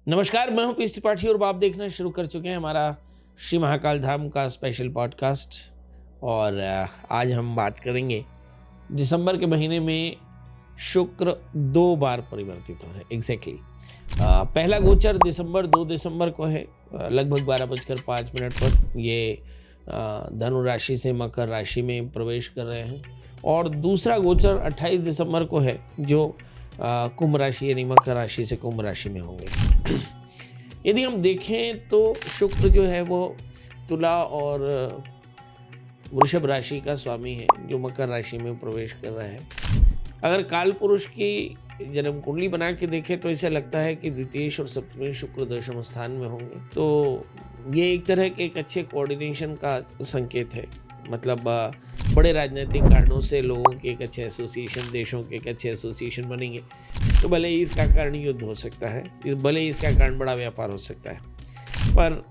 नमस्कार, मैं हूं पीस त्रिपाठी और आप देखना शुरू कर चुके हैं हमारा श्री महाकाल धाम का स्पेशल पॉडकास्ट। और आज हम बात करेंगे दिसंबर के महीने में शुक्र 2 बार परिवर्तित हो है। एग्जैक्टली पहला गोचर दिसंबर 2 दिसंबर को है, लगभग 12:05 पर ये धनु राशि से मकर राशि में प्रवेश कर रहे हैं। और दूसरा गोचर 28 दिसंबर को है, जो कुंभ राशि यानी मकर राशि से कुंभ राशि में होंगे। यदि हम देखें तो शुक्र जो है वो तुला और वृषभ राशि का स्वामी है, जो मकर राशि में प्रवेश कर रहा है। अगर काल पुरुष की जन्म कुंडली बना के देखें तो ऐसा लगता है कि द्वितीय और सप्तमी शुक्र दशम स्थान में होंगे, तो ये एक तरह के एक अच्छे कोऑर्डिनेशन का संकेत है। मतलब बड़े राजनीतिक कारणों से लोगों के एक अच्छे एसोसिएशन, देशों के एक अच्छे एसोसिएशन बनेंगे, तो भले ही इसका कारण युद्ध हो सकता है, भले ही इसका कारण बड़ा व्यापार हो सकता है, पर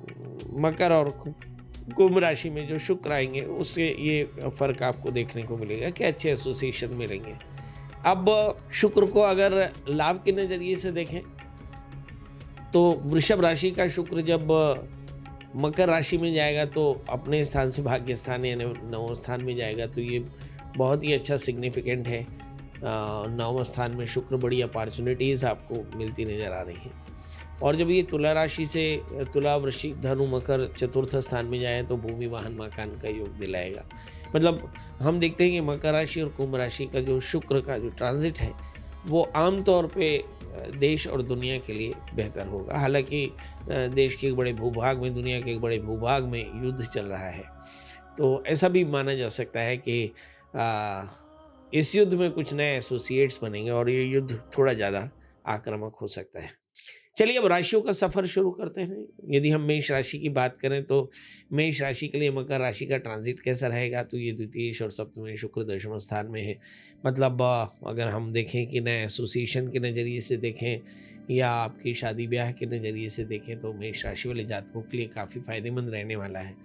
मकर और कुंभ राशि में जो शुक्र आएंगे उससे ये फर्क आपको देखने को मिलेगा कि अच्छे एसोसिएशन मिलेंगे। अब शुक्र को अगर लाभ के नज़रिए से देखें तो वृषभ राशि का शुक्र जब मकर राशि में जाएगा तो अपने स्थान से भाग्य स्थान यानी नवम स्थान में जाएगा, तो ये बहुत ही अच्छा सिग्निफिकेंट है। नवम स्थान में शुक्र, बड़ी अपॉर्चुनिटीज़ आपको मिलती नज़र आ रही हैं। और जब ये तुला राशि से तुला, वृश्चिक, धनु, मकर चतुर्थ स्थान में जाए तो भूमि, वाहन, मकान का योग दिलाएगा। मतलब हम देखते हैं कि मकर राशि और कुंभ राशि का जो शुक्र का जो ट्रांजिट है वो आमतौर पे देश और दुनिया के लिए बेहतर होगा। हालांकि देश के एक बड़े भूभाग में, दुनिया के एक बड़े भूभाग में युद्ध चल रहा है, तो ऐसा भी माना जा सकता है कि इस युद्ध में कुछ नए एसोसिएट्स बनेंगे और ये युद्ध थोड़ा ज़्यादा आक्रामक हो सकता है। चलिए अब राशियों का सफ़र शुरू करते हैं। यदि हम मेष राशि की बात करें तो मेष राशि के लिए मकर राशि का ट्रांजिट कैसा रहेगा, तो ये द्वितीय और सप्तमी शुक्र दशम स्थान में है। मतलब अगर हम देखें कि नए एसोसिएशन के नज़रिए से देखें या आपकी शादी ब्याह के नज़रिए से देखें तो मेष राशि वाले जातकों के लिए काफ़ी फ़ायदेमंद रहने वाला है।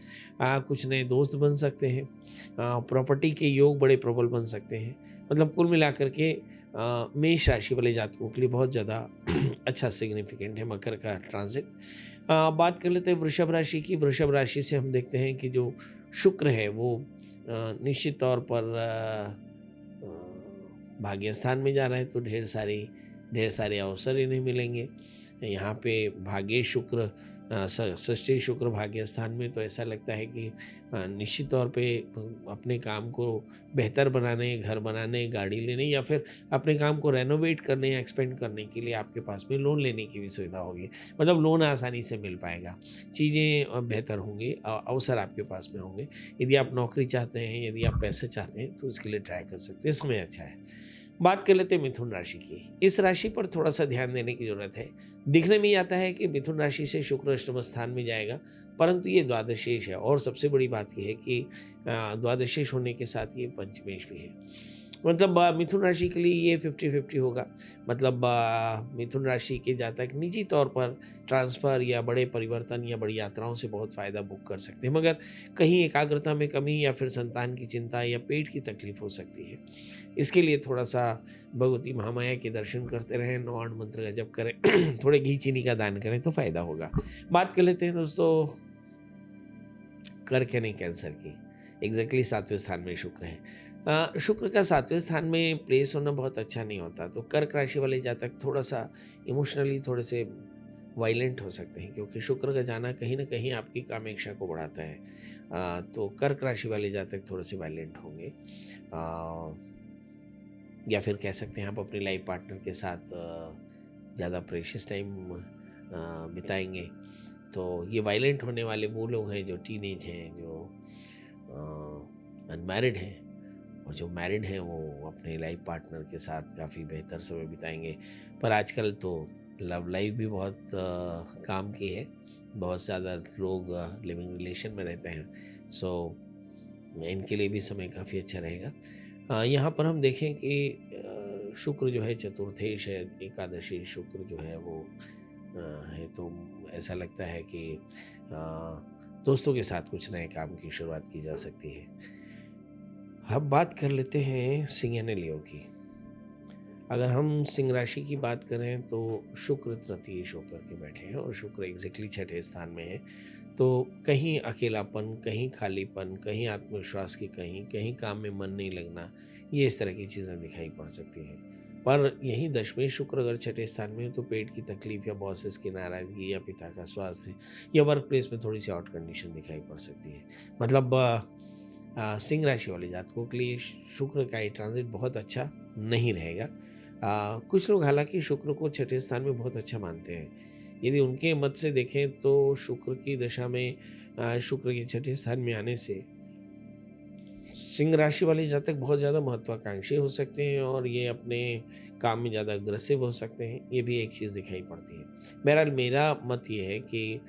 कुछ नए दोस्त बन सकते हैं, प्रॉपर्टी के योग बड़े प्रबल बन सकते हैं। मतलब कुल मिलाकर के मेष राशि वाले जातकों के लिए बहुत ज़्यादा अच्छा सिग्निफिकेंट है मकर का ट्रांजिट। बात कर लेते हैं वृषभ राशि की। वृषभ राशि से हम देखते हैं कि जो शुक्र है वो निश्चित तौर पर भाग्य स्थान में जा रहा है, तो ढेर सारे अवसर इन्हें मिलेंगे। यहाँ पे भाग्य शुक्र, षष्ठी शुक्र भाग्य स्थान में, तो ऐसा लगता है कि निश्चित तौर पे अपने काम को बेहतर बनाने, घर बनाने, गाड़ी लेने या फिर अपने काम को रेनोवेट करने या एक्सपेंड करने के लिए आपके पास में लोन लेने की भी सुविधा होगी। मतलब लोन आसानी से मिल पाएगा, चीज़ें बेहतर होंगी, अवसर आपके पास में होंगे। यदि आप नौकरी चाहते हैं, यदि आप पैसे चाहते हैं तो उसके लिए ट्राई कर सकते हैं, समय अच्छा है। बात कर लेते हैं मिथुन राशि की। इस राशि पर थोड़ा सा ध्यान देने की जरूरत है। दिखने में ही आता है कि मिथुन राशि से शुक्र अष्टम स्थान में जाएगा, परंतु ये द्वादशेष है। और सबसे बड़ी बात यह है कि द्वादशेष होने के साथ ये पंचमेश भी है। मतलब मिथुन राशि के लिए ये 50-50 होगा। मतलब मिथुन राशि के जातक निजी तौर पर ट्रांसफ़र या बड़े परिवर्तन या बड़ी यात्राओं से बहुत फ़ायदा बुक कर सकते हैं, मगर कहीं एकाग्रता में कमी या फिर संतान की चिंता या पेट की तकलीफ हो सकती है। इसके लिए थोड़ा सा भगवती महामाया के दर्शन करते रहें, 9 मंत्र का जप करें, थोड़े घी चीनी का दान करें तो फ़ायदा होगा। बात कर लेते हैं दोस्तों कर्क यानी कैंसर की। एग्जैक्टली 7वें स्थान में शुक्र है। शुक्र का 7वें स्थान में प्लेस होना बहुत अच्छा नहीं होता, तो कर्क राशि वाले जातक थोड़ा सा इमोशनली थोड़े से वायलेंट हो सकते हैं, क्योंकि शुक्र का जाना कहीं ना कहीं आपकी कामेक्षा को बढ़ाता है। तो कर्क राशि वाले जातक थोड़े से वायलेंट होंगे, या फिर कह सकते हैं आप अपनी लाइफ पार्टनर के साथ ज़्यादा प्रेशियस टाइम बिताएंगे। तो ये वायलेंट होने वाले वो लोग हैं जो टीनेज हैं, जो अनमैरिड हैं, और जो मैरिड हैं वो अपने लाइफ पार्टनर के साथ काफ़ी बेहतर समय बिताएंगे। पर आजकल तो लव लाइफ भी बहुत काम की है, बहुत ज़्यादा लोग लिविंग रिलेशन में रहते हैं, सो इनके लिए भी समय काफ़ी अच्छा रहेगा। यहाँ पर हम देखें कि शुक्र जो है चतुर्थेश है, एकादशी शुक्र जो है वो है, तो ऐसा लगता है कि दोस्तों के साथ कुछ नए काम की शुरुआत की जा सकती है। अब बात कर लेते हैं सिंह यानी लियो की। अगर हम सिंह राशि की बात करें तो शुक्र तृतीयेश होकर के बैठे हैं और शुक्र एग्जैक्टली छठे स्थान में है। तो कहीं अकेलापन, कहीं खालीपन, कहीं आत्मविश्वास की कहीं, कहीं काम में मन नहीं लगना, ये इस तरह की चीज़ें दिखाई पड़ सकती हैं। पर यहीं दशमें शुक्र अगर छठे स्थान में है तो पेट की तकलीफ या बॉसेस की नाराज़गी या पिता का स्वास्थ्य या वर्क प्लेस में थोड़ी सी आउट कंडीशन दिखाई पड़ सकती है। मतलब सिंह राशि वाले जातकों के लिए शुक्र का ये ट्रांजिट बहुत अच्छा नहीं रहेगा। कुछ लोग हालांकि शुक्र को छठे स्थान में बहुत अच्छा मानते हैं। यदि उनके मत से देखें तो शुक्र की दशा में शुक्र के छठे स्थान में आने से सिंह राशि वाले जातक बहुत ज़्यादा महत्वाकांक्षी हो सकते हैं और ये अपने काम में ज़्यादा अग्रेसिव हो सकते हैं। ये भी एक चीज़ दिखाई पड़ती है। बहरहाल मेरा मत ये है कि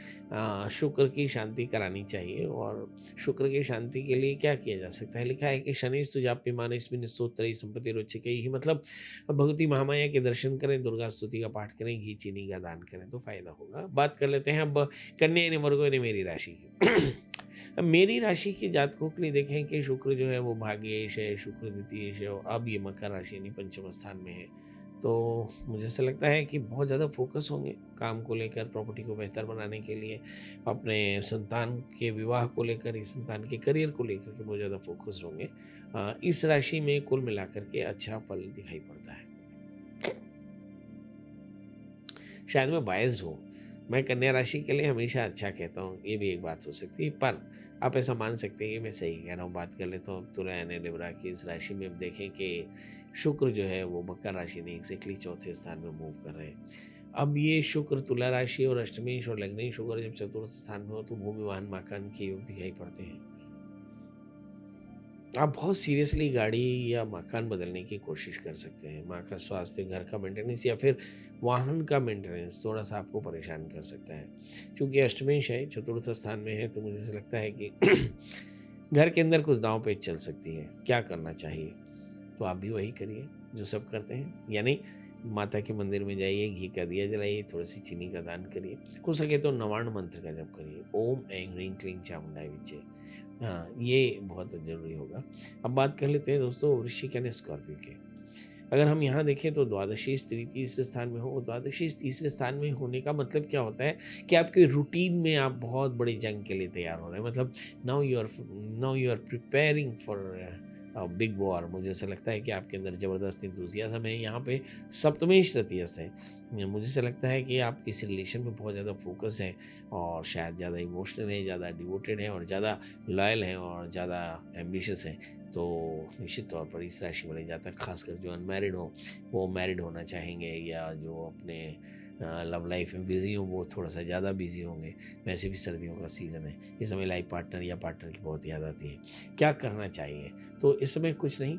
शुक्र की शांति करानी चाहिए और शुक्र की शांति के लिए क्या किया जा सकता है। लिखा है कि शनिश्च तुजाप्यमान स्मिन् स्तोत्रैः संपत्ति रुच्यकैः, मतलब भगवती महामाया के दर्शन करें, दुर्गा स्तुति का पाठ करें, घी चीनी का दान करें तो फायदा होगा। बात कर लेते हैं अब कन्या यानी वर्गो यानी मेरी राशि की। अब मेरी राशि के जातकों के लिए देखें कि शुक्र जो है वो भाग्येश है, शुक्र द्वितीयेश है और अब ये मकर राशि यानी पंचम स्थान में है। तो मुझे ऐसा लगता है कि बहुत ज़्यादा फोकस होंगे काम को लेकर, प्रॉपर्टी को बेहतर बनाने के लिए, अपने संतान के विवाह को लेकर, इस संतान के करियर को लेकर के बहुत ज़्यादा फोकस होंगे। इस राशि में कुल मिलाकर के अच्छा फल दिखाई पड़ता है। शायद मैं बायस्ड हूँ, मैं कन्या राशि के लिए हमेशा अच्छा कहता हूँ, ये भी एक बात हो सकती है, पर आप ऐसा मान सकते हैं कि मैं सही कह रहा हूँ। बात कर लेता हूँ तुला यानी लिब्रा की इस राशि में। अब देखें कि शुक्र जो है वो मकर राशि में एग्जैक्टली चौथे स्थान में मूव कर रहे हैं। अब ये शुक्र तुला राशि और अष्टमेश और लग्नेश होकर जब चतुर्थ स्थान में हो तो भूमि वाहन मकान के योग दिखाई पड़ते हैं। आप बहुत सीरियसली गाड़ी या मकान बदलने की कोशिश कर सकते हैं। माँ का स्वास्थ्य, घर का मेंटेनेंस या फिर वाहन का मेंटेनेंस थोड़ा सा आपको परेशान कर सकता है। क्योंकि अष्टमेश है, चतुर्थ स्थान में है, तो मुझे ऐसा लगता है कि घर के अंदर कुछ दांव पेच चल सकती है। क्या करना चाहिए? तो आप भी वही करिए जो सब करते हैं, यानी माता के मंदिर में जाइए, घी का दिया जलाइए, थोड़ी सी चीनी का दान करिए, हो सके तो नवार्ण मंत्र का जप करिए, ओम ऐं ह्रीं क्लीं चामुंडाय विच्चे। हाँ, ये बहुत ज़रूरी होगा। अब बात कर लेते हैं दोस्तों वृश्चिक यानी स्कॉर्पियो के। अगर हम यहाँ देखें तो द्वादशी स्त्री तीसरे स्थान में हो, द्वादशी तीसरे स्थान में होने का मतलब क्या होता है कि आपके रूटीन में आप बहुत बड़ी जंग के लिए तैयार हो रहे हैं। मतलब now you are preparing for big war. मुझे ऐसा लगता है कि आपके अंदर ज़बरदस्त इंथुसियाज्म है। यहाँ पे सप्तमेश तृतीयस्थ है। मुझे ऐसा लगता है कि आप किसी रिलेशन में बहुत ज़्यादा फोकस्ड हैं और शायद ज़्यादा इमोशनल हैं, ज़्यादा डिवोटेड हैं और ज़्यादा लॉयल हैं और ज़्यादा एम्बिशियस हैं। तो निश्चित तौर पर इस राशि वाले जातक, खासकर जो अनमैरिड हो वो मैरिड होना चाहेंगे, या जो अपने लव लाइफ में बिज़ी हों वो थोड़ा सा ज़्यादा बिज़ी होंगे। वैसे भी सर्दियों का सीज़न है, इस समय लाइफ पार्टनर या पार्टनर की बहुत याद आती है। क्या करना चाहिए? तो इस समय कुछ नहीं,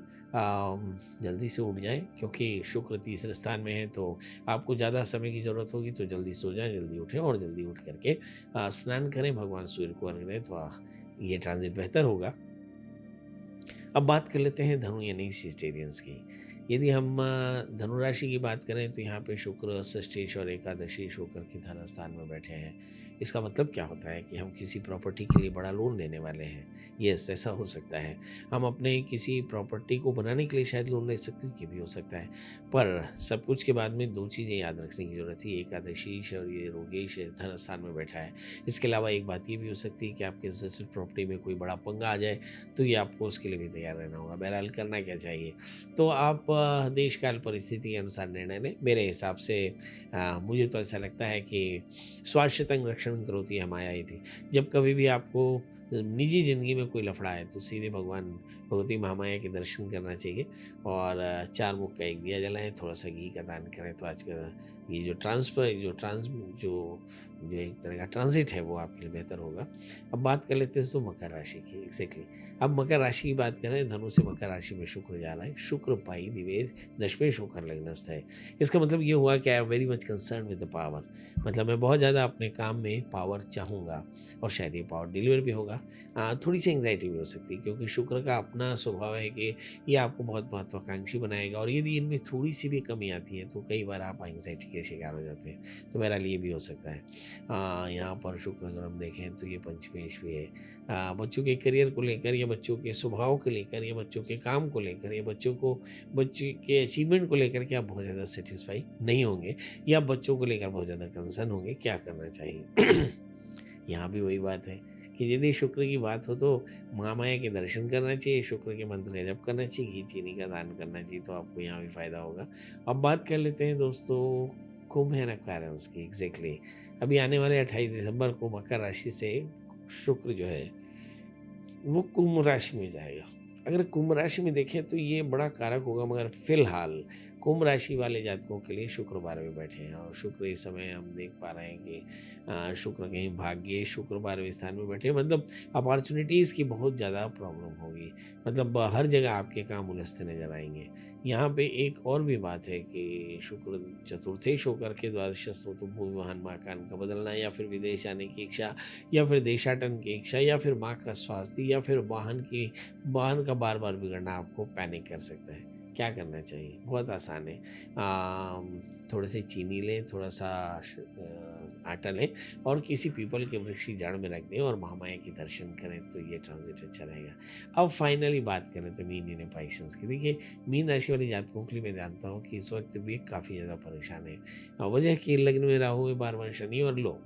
जल्दी से उठ जाएं, क्योंकि शुक्र तीसरे स्थान में है तो आपको ज़्यादा समय की ज़रूरत होगी। तो जल्दी सो जाएं, जल्दी उठें और जल्दी उठ करके स्नान करें, भगवान सूर्य को अर्घ्य दें, तो ये ट्रांजिट बेहतर होगा। अब बात कर लेते हैं धनु यानी सिस्टेरियंस की। यदि हम धनु राशि की बात करें तो यहाँ पे शुक्र षष्ठेश और एकादशीश होकर के धन स्थान में बैठे हैं। इसका मतलब क्या होता है कि हम किसी प्रॉपर्टी के लिए बड़ा लोन लेने वाले हैं। यस, ऐसा हो सकता है। हम अपने किसी प्रॉपर्टी को बनाने के लिए शायद लोन ले सकते हैं, ये भी हो सकता है। पर सब कुछ के बाद में दो चीज़ें याद रखने की जरूरत है, एकादशीश और ये रोगेश धन स्थान में बैठा है। इसके अलावा एक बात ये भी हो सकती है कि आपके इंस्टेड प्रॉपर्टी में कोई बड़ा पंगा आ जाए, तो ये आपको उसके लिए भी तैयार रहना होगा। बहरहाल करना क्या चाहिए, तो आप देश काल परिस्थिति के अनुसार निर्णय लें। मेरे हिसाब से मुझे तो ऐसा लगता है कि स्वास्थ्यं रक्षण करोति हमाया ही थी। जब कभी भी आपको निजी ज़िंदगी में कोई लफड़ा है तो सीधे भगवान भगवती महामाया के दर्शन करना चाहिए और चार मुख का एक दिया जलाएं, थोड़ा सा घी का दान करें। तो आज का ये जो एक तरह का ट्रांजिट है वो आपके लिए बेहतर होगा। अब बात कर लेते हैं तो मकर राशि की। एग्जैक्टली, अब मकर राशि की बात करें, धनु से मकर राशि में शुक्र जा रहा है। शुक्र पाई दिवेश दशमेश होकर लग्नस्थ है। इसका मतलब ये हुआ कि I am very much concern with the power. मतलब मैं बहुत ज़्यादा अपने काम में पावर चाहूँगा और शायद ये पावर डिलीवर भी होगा। होगा। थोड़ी सी एंग्जाइटी भी हो सकती है क्योंकि शुक्र का अपना स्वभाव है कि ये आपको बहुत महत्वाकांक्षी बनाएगा और यदि इनमें थोड़ी सी भी कमी आती है तो कई बार आप एंग्जाइटी के शिकार हो जाते हैं। तो बहरहाल ये भी हो सकता है। यहाँ पर शुक्र अगर हम देखें तो ये पंचमेश भी है। बच्चों के करियर को लेकर या बच्चों के स्वभाव को लेकर या बच्चों के काम को लेकर या बच्चे के अचीवमेंट को लेकर के आप बहुत ज़्यादा सेटिस्फाई नहीं होंगे या बच्चों को लेकर बहुत ज़्यादा कंसर्न होंगे क्या करना चाहिए। यहाँ भी वही बात है कि यदि शुक्र की बात हो तो महामाया के दर्शन करना चाहिए, शुक्र के मंत्र का जप करना चाहिए, घी चीनी का दान करना चाहिए, तो आपको यहाँ भी फायदा होगा। अब बात कर लेते हैं दोस्तों कुंभ एंड एक्वेरियस की। एग्जैक्टली अभी आने वाले 28 दिसंबर को मकर राशि से शुक्र जो है वो कुंभ राशि में जाएगा। अगर कुंभ राशि में देखें तो ये बड़ा कारक होगा, मगर फिलहाल कुंभ राशि वाले जातकों के लिए शुक्र 12वें बैठे हैं और शुक्र इस समय हम देख पा रहे हैं कि शुक्र कहीं भाग्य शुक्र 12वें स्थान में बैठे हैं। मतलब अपॉर्चुनिटीज़ की बहुत ज़्यादा प्रॉब्लम होगी, मतलब हर जगह आपके काम उलझते नजर आएंगे। यहाँ पे एक और भी बात है कि शुक्र चतुर्थेश होकर के द्वादशस्थ हो तो भूमि वाहन मकान का बदलना या फिर विदेश जाने की इच्छा या फिर देशाटन की इच्छा या फिर माँ का स्वास्थ्य या फिर वाहन का बार बार बिगड़ना आपको पैनिक कर सकता है। क्या करना चाहिए? बहुत आसान है। थोड़े से चीनी लें, थोड़ा सा आटा लें और किसी पीपल के वृक्ष की जड़ में रख दें और महामाया के दर्शन करें तो ये ट्रांजिट अच्छा रहेगा। अब फाइनली बात करें तो मीन इन पैशंस की। देखिए मीन राशि वाले जातकों के लिए मैं जानता हूँ कि इस वक्त भी काफ़ी ज़्यादा परेशान है। वजह कि लग्न में राहु है, बार शनि और लो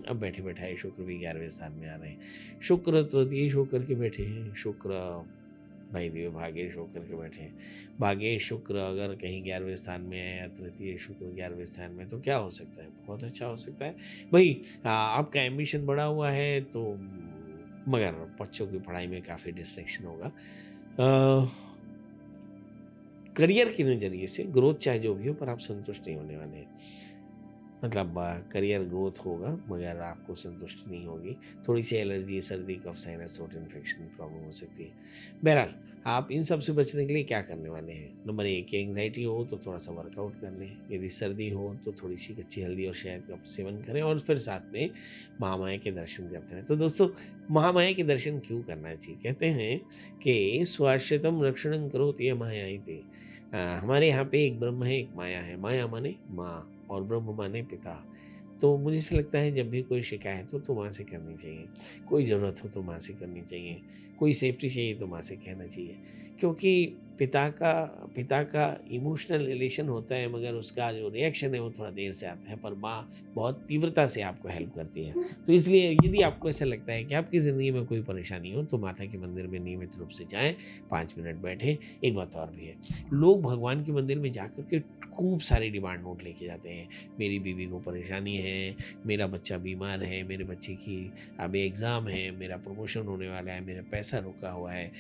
अब बैठे बैठाए शुक्र भी 11वें स्थान में आ रहे हैं। शुक्र तृतीय होकर के बैठे हैं। शुक्र भाई दिव्य भाग्येश होकर के बैठे हैं। भाग्येश शुक्र अगर कहीं 11वें स्थान में है या तृतीय शुक्र 11वें स्थान में तो क्या हो सकता है? बहुत अच्छा हो सकता है भाई। आपका एम्बिशन बढ़ा हुआ है तो मगर बच्चों की पढ़ाई में काफ़ी डिस्ट्रैक्शन होगा। करियर के नज़रिए से ग्रोथ चाहे जो भी हो पर आप संतुष्ट नहीं होने वाले हैं। मतलब करियर ग्रोथ होगा मगर आपको संतुष्टि नहीं होगी। थोड़ी सी एलर्जी, सर्दी, कफ, साइनस, थ्रोट इन्फेक्शन की प्रॉब्लम हो सकती है। बहरहाल आप इन सब से बचने के लिए क्या करने वाले हैं? नंबर 1, एंग्जाइटी हो तो थोड़ा सा वर्कआउट कर लें। यदि सर्दी हो तो थोड़ी सी कच्ची हल्दी और शहद का सेवन करें और फिर साथ में महामाया के दर्शन करते हैं। तो दोस्तों महामाया के दर्शन क्यों करना चाहिए? कहते हैं कि स्वाश्रितम रक्षणं करोति मायाइते। हमारे यहाँ पे एक ब्रह्म है, एक माया है। माया माने माँ और ब्रह्म माने पिता। तो मुझे ऐसा लगता है जब भी कोई शिकायत हो तो माँ से करनी चाहिए, कोई ज़रूरत हो तो माँ से करनी चाहिए, कोई सेफ्टी चाहिए तो माँ से कहना चाहिए। क्योंकि पिता का इमोशनल रिलेशन होता है मगर उसका जो रिएक्शन है वो थोड़ा देर से आता है, पर माँ बहुत तीव्रता से आपको हेल्प करती है। तो इसलिए यदि आपको ऐसा लगता है कि आपकी ज़िंदगी में कोई परेशानी हो तो माता के मंदिर में नियमित रूप से जाएं, 5 मिनट बैठें। एक बात और भी है, लोग भगवान के मंदिर में जाकर के खूब सारी डिमांड नोट लेके जाते हैं। मेरी बीवी को परेशानी है, मेरा बच्चा बीमार है, मेरे बच्चे की अभी एग्ज़ाम है, मेरा प्रमोशन होने वाला है, मेरा पैसा रुका हुआ है,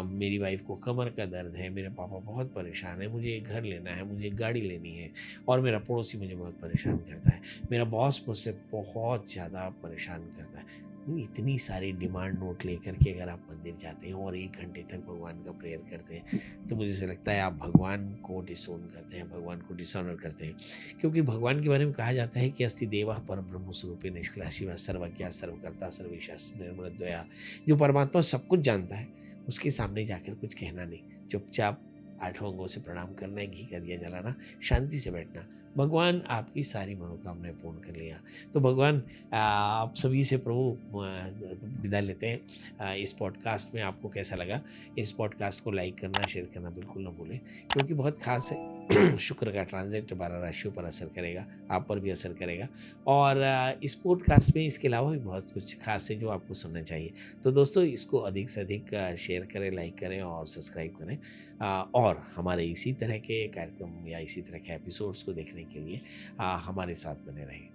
मेरी वाइफ को कमर का दर्द है, मेरे पापा बहुत परेशान है, मुझे एक घर लेना है, मुझे एक गाड़ी लेनी है और मेरा पड़ोसी मुझे बहुत परेशान करता है, मेरा बॉस मुझसे बहुत ज़्यादा परेशान करता है। इतनी सारी डिमांड नोट लेकर के अगर आप मंदिर जाते हैं और 1 घंटे तक भगवान का प्रेयर करते हैं तो मुझे ऐसा लगता है आप भगवान को डिसोन करते हैं, भगवान को डिसऑनर करते हैं। क्योंकि भगवान के बारे में कहा जाता है कि अस्ति देवा पर ब्रह्म स्वरूपे निष्कला शिवा सर्वज्ञा सर्वकर्ता सर्वेश निर्मल दया। जो परमात्मा सब कुछ जानता है उसके सामने जाकर कुछ कहना नहीं, चुपचाप 8 अंगों से प्रणाम करना है, घी का दिया जलाना, शांति से बैठना। भगवान आपकी सारी मनोकामनाएं पूर्ण कर लिया। तो भगवान आप सभी से प्रभु विदा लेते हैं। इस पॉडकास्ट में आपको कैसा लगा? इस पॉडकास्ट को लाइक करना, शेयर करना बिल्कुल ना भूलें क्योंकि बहुत खास है। शुक्र का ट्रांजिट 12 राशियों पर असर करेगा, आप पर भी असर करेगा और इस पॉडकास्ट में इसके अलावा भी बहुत कुछ खास है जो आपको सुनना चाहिए। तो दोस्तों इसको अधिक से अधिक शेयर करें, लाइक करें और सब्सक्राइब करें और हमारे इसी तरह के कार्यक्रम या इसी तरह के एपिसोड्स को देखने के लिए हमारे साथ बने रहें।